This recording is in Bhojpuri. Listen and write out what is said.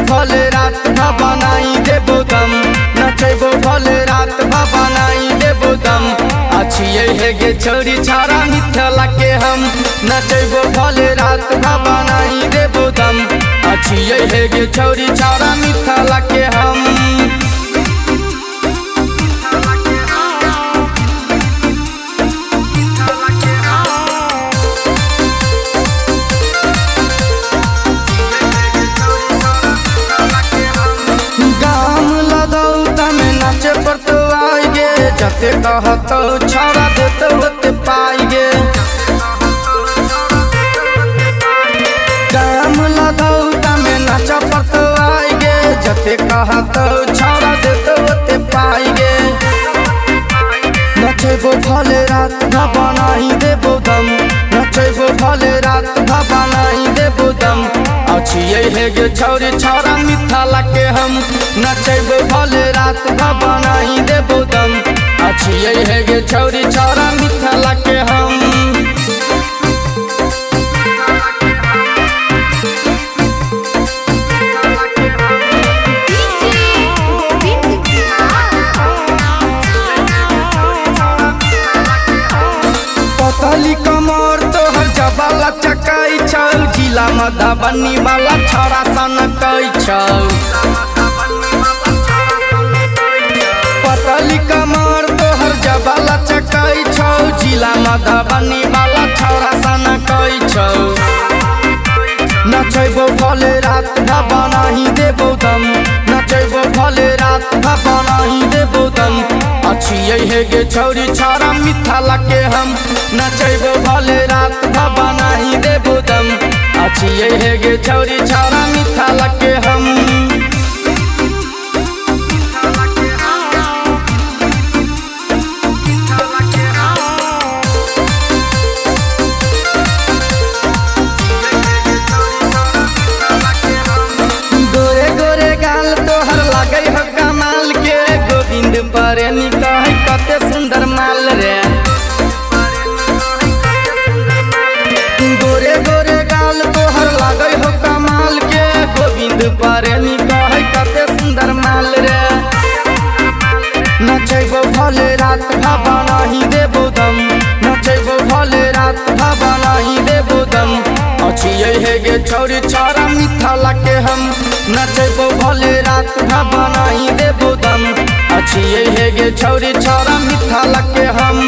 भले रात बनाई देबो दम, नचेबो भले रात बनाई देबो दम। अच्छिए है गे छोरी छारा मिथला के हम, नचेबो भले रात बनाई देबो दम। अच्छिए है गे छोरी छारा मिथला के हम। जते कहतो छाड़ा देते होते पाएगे, काम लगौता में नाचा पड़तो आएगे। जते कहतो छाड़ा देते होते पाएगे, नचेबो भले रात बनाई देबो दम, नचेबो भले रात बनाई देबो दम। अच्छिए है गे छोरी छाड़ा मिथला के हम, नचेबो भले रात बनाई देबो दम। अच्छिए है गे छोरी छाड़ा मिथला के हम। पतली कमर तोहर जबाला चकाई छौ, जिला मधुबनी वाला छौड़ा सन कई छौ। पतली कमर तोहर जबाला चकाई छौ, जिला मधुबनी वाला छौड़ा सन कई छौ। नचेबो भले रात बनाई देबो दम, नचेबो भले रात बनाई देबो दम। अच्छिए है गे छोरी छाड़ा मिथला के हम, नचेबो भले रात बनाई देबो दम। अच्छिए है गे छोरी छाड़ा मिथला के हम। परेनी कहे कते सुंदर माल रे, गोरे गोरे गाल तोहर लागै हो कमाल के। गोविंद परेनी कहे कते सुंदर माल रे, नचेबो भले रात बनाई देबो दम, नचेबो भले रात बनाई देबो दम। अच्छिए है गे छोरी छाड़ा मिथला के हम, नचेबो भले रात बनाई देबो दम। अच्छिए है गे छोरी छाड़ा मिथला के हम।